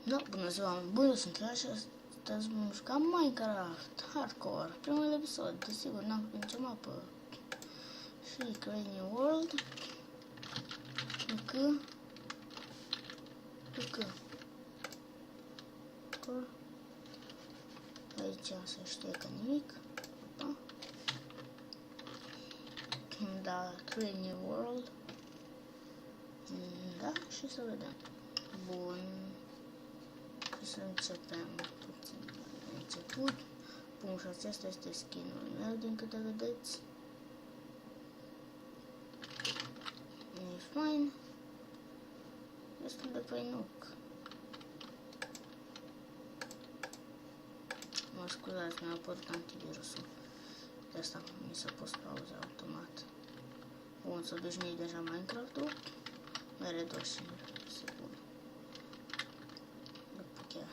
Da, bună ziua, oameni buni, sunt Lea și astăzi vom juca Minecraft Hardcore, primul episod, desigur, n-am făcut nicio mapă. Și Create New World. Aici se știe că nimic. Opa. Da, Create New World. Da, și să vedem. Bun. Să începem puțin la început. Bun, și acesta este skin-ul meu, din câte vedeți. E fain. Destul de făinuc. Mă scuzați, mi-a apărut antivirusul. De asta mi s-a pus pauză automat. Bun, s-a obișnuit deja Minecraft-ul. Mere doar singur, sigur. După chiar.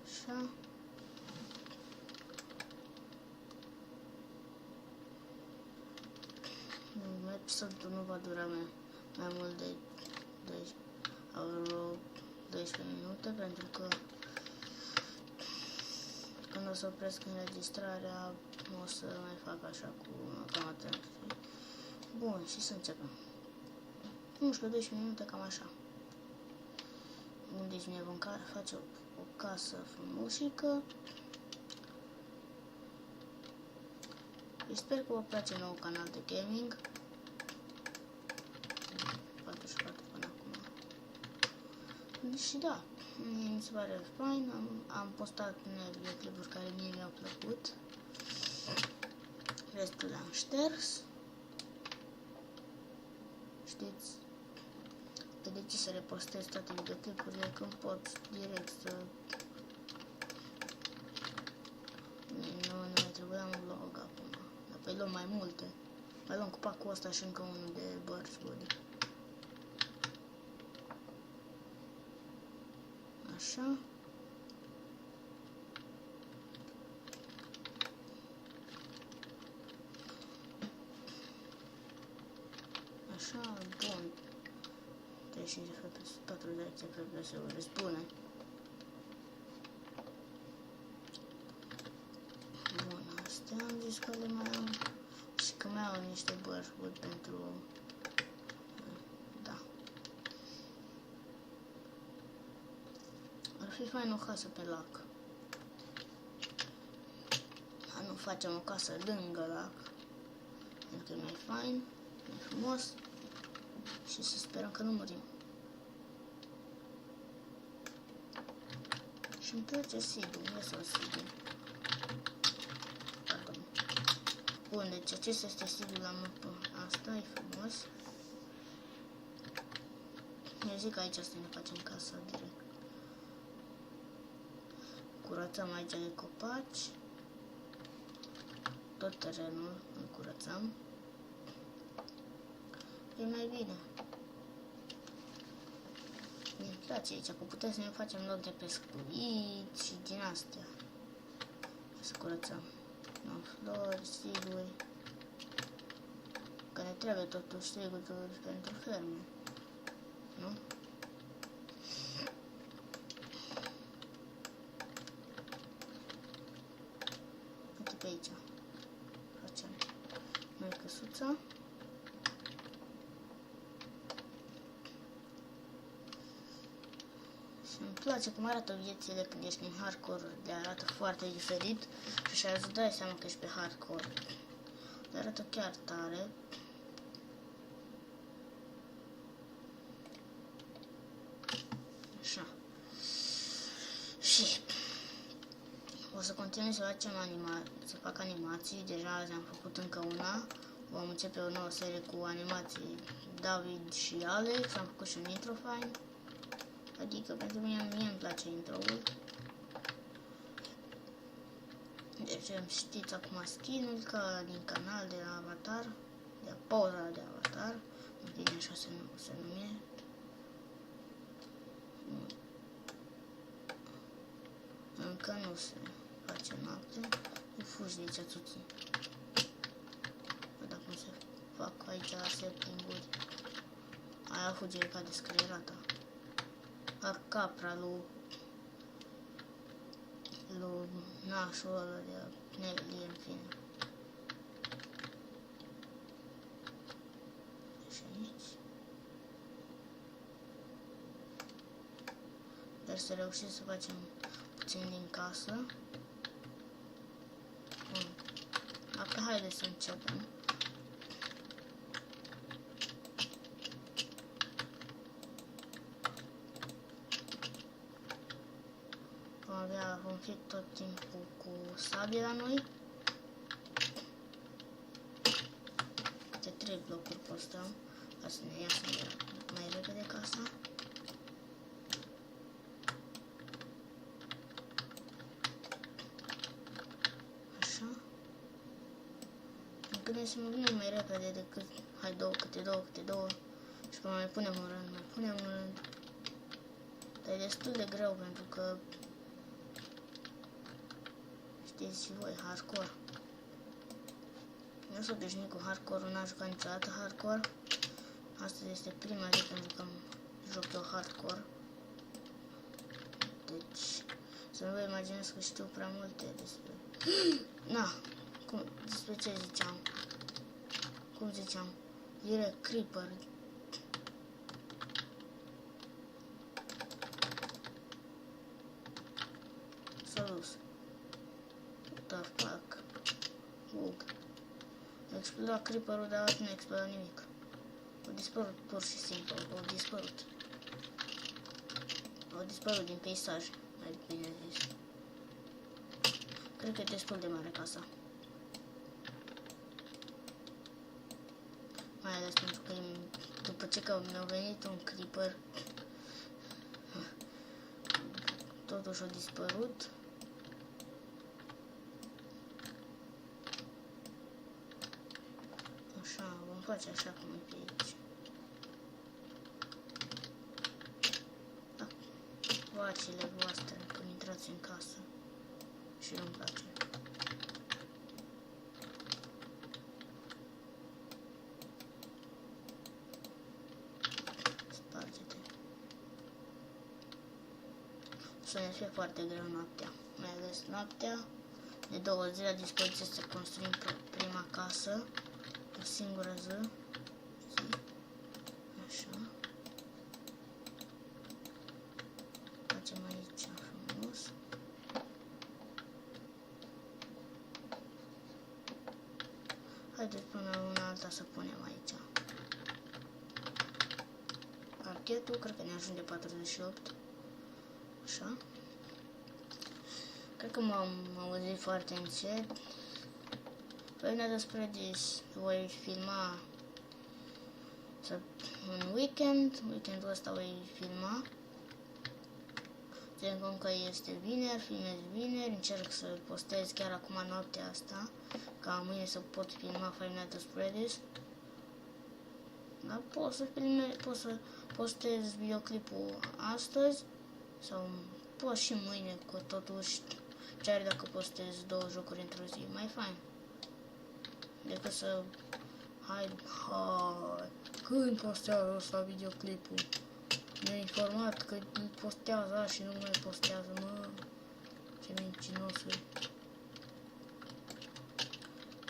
Așa. Episodul nu va dura mai mult de 12 minute, pentru că când o să opresc înregistrarea o să mai fac așa cu cam atât. Bun, și să începem. 11-12 minute, cam așa. Bun, deci ne vom face o casă frumușică. Sper că vă place nou canal de gaming. 44 până acum. Și da, mi se pare fain. Am postat unele clipuri care mie mi-au plăcut. Restul le-am șters. Știți, că de ce să repostez toate videoclipurile când pot direct să... Nu mai trebuia un vlog acum. Dar păi luăm mai multe. Mai luăm cu pacul ăsta și încă unul de Birchwood. Așa. Așa, bun. 35 de FPS, 40 de FPS-uri, spune. Bun, astea am zis că le mai am. Și că mai au niște Birchwood pentru... Da. Ar fi fain o casă pe lac. Dar nu facem o casă lângă lac. Pentru că e mai fain, mai frumos. Și să sperăm că nu murim. Și îmi place Sigil, nu sau Sigil. Pardon. Bun, deci acesta este Sigil la mapă. Asta e frumos. Eu zic că aici să ne facem casa direct. Curățăm aici de copaci. Tot terenul îl curățăm. E mai bine. Mi-mi place aici, că putem să ne facem loc de pescuit și din astea. Să curățăm. Am flori, siguri. Că ne trebuie totuși siguri pentru ferme. Nu? Uite pe aici. Facem noi căsuța. Îmi place cum arată viețile când ești în hardcore, le arată foarte diferit și așa îți dai seama că ești pe hardcore. Le arată chiar tare. Așa. Și o să continui să fac animații, deja azi am făcut încă una. Vom începe o nouă serie cu animații David și Alex, am făcut și un intro fain. Adică pentru mie îmi place intro-ul. Deci știți acum skin-ul ca din canal de Avatar, de poza de Avatar, în fine așa se numie. Încă nu se face noapte, îi fugi de aici tuții. Văd acum se fac aici setting-uri. Aia fuge ca descreierata. la capra lui nașul ăla de Nelly, în fine. Și aici. Dar să reușim să facem puțin din casă. Bun. Acum haideți să începem. Vom fi tot timpul cu sabie la noi. Câte 3 blocuri postăm ca să ne iasă mai repede casa. Așa. Când să mă vine mai repede decât hai câte două și până mai punem în rând, Dar e destul de greu pentru că știți și voi, hardcore. Nu sunt obișnuit cu hardcore, n-am jucat niciodată hardcore. Astăzi este prima zi pentru că joc eu hardcore. Deci, să nu vă imaginați că știu prea multe despre... Na, despre ce ziceam? Cum ziceam? Era creeper. S-a dus. What the fuck? Bug. A explodat creeperul, dar nu a explodat nimic. Au dispărut pur și simplu. Au dispărut. Au dispărut din peisaj, mai bine zis. Cred că e destul de mare casa. Mai ales pentru că după ce mi-a venit un creeper, totuși a dispărut. Așa, vom face așa cum e pe aici. Da. Vacile voastre când intrați în casă. Și nu-mi place. Sparge-te. O să ne fie foarte greu noaptea. Mai ales noaptea. De 2 zile la dispoziție să construim prima casă. O singură zi. Așa. Facem aici frumos. Haideți până una alta să punem aici. Parchetul, cred că ne ajunge 48. Așa. Cred că m-am auzit foarte încet. Păi ne despre dis. Voi filma un weekendul ăsta voi filma. Țin cont că este vineri, filmez vineri, încerc să postez chiar acum noaptea asta, ca mâine să pot filma Five Nights at Freddy's. Dar pot să postez videoclipul astăzi sau pot și mâine, că totuși chiar dacă postez 2 jocuri într-o zi, mai fain. Decât să hai, când postează ăsta videoclipul? Mi-a informat că îl postează și nu mai postează, mă, ce mincinosul.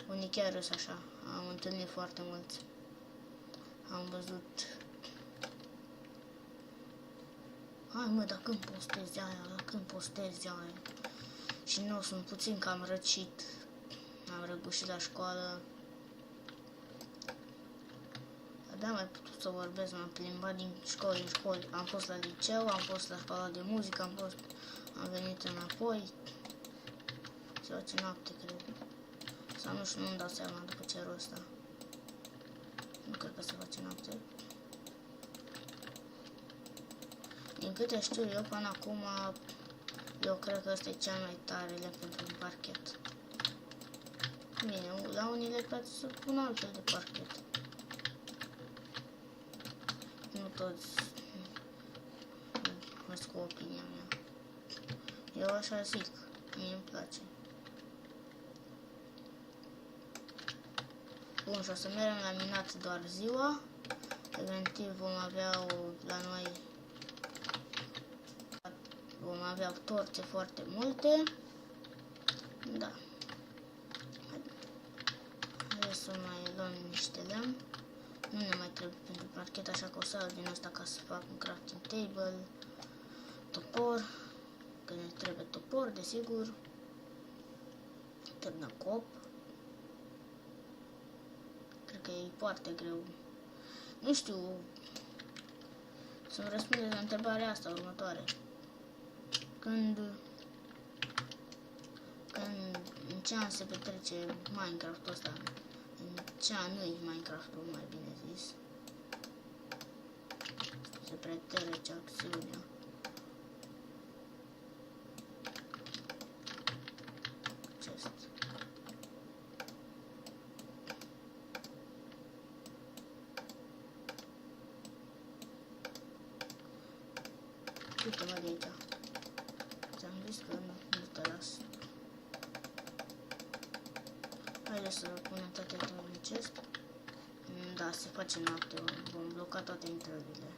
Unii chiar râs așa, am întâlnit foarte mulți. Am văzut. Hai mă, dar când postezi aia, Și nu, sunt puțin cam răcit. Am răgușit la școală. Abia mai putut să vorbesc, m-am plimbat din școală în școală. Am fost la liceu, am fost la școala de muzică, am venit înapoi. Se face noapte, cred. Sau nu știu, nu-mi dau seama după cerul ăsta. Nu cred că se face noapte. Din câte știu eu până acum, eu cred că ăsta e cel mai tare lemn pentru un parchet. Bine, la unii le place să pun altfel de parchet. Nu toți merg cu opinia mea. Eu așa zic, mie îmi place. Bun, și o să mergem la minat doar ziua. Eventiv vom avea la noi aveau torțe foarte multe. Da. Haideți să mai luăm niște lemn. Nu ne mai trebuie pentru parchet, așa că o să iau din asta ca să fac un crafting table. Topor, că ne trebuie topor, desigur. Târnăcop. Cred că e foarte greu. Nu știu să-mi răspundeți la întrebarea asta următoare. Când în ce an se petrece Minecraft-ul ăsta? În ce an nu-i Minecraft-ul, mai bine zis? Se petrece acțiunea. Acest. Uite-mă de aici. Ți-am zis că nu te las. Haideți să punem toate în chest. Da, se face noapte, vom bloca toate intrările.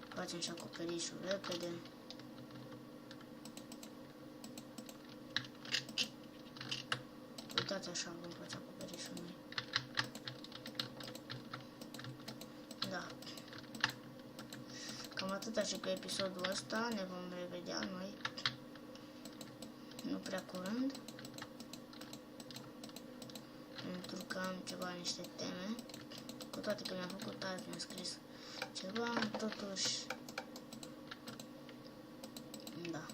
Facem și acoperișul repede. Uitați așa vom face acoperișul noi. Da. Cam atâta și cu episodul ăsta. Ne vom revedea noi nu prea curând, pentru că am niște teme, cu toate că mi-am făcut azi, mi-am scris ceva, totuși, da,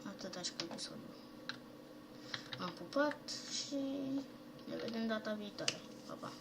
atâta și cu episodul. Am pupat și ne vedem data viitoare. Pa, pa!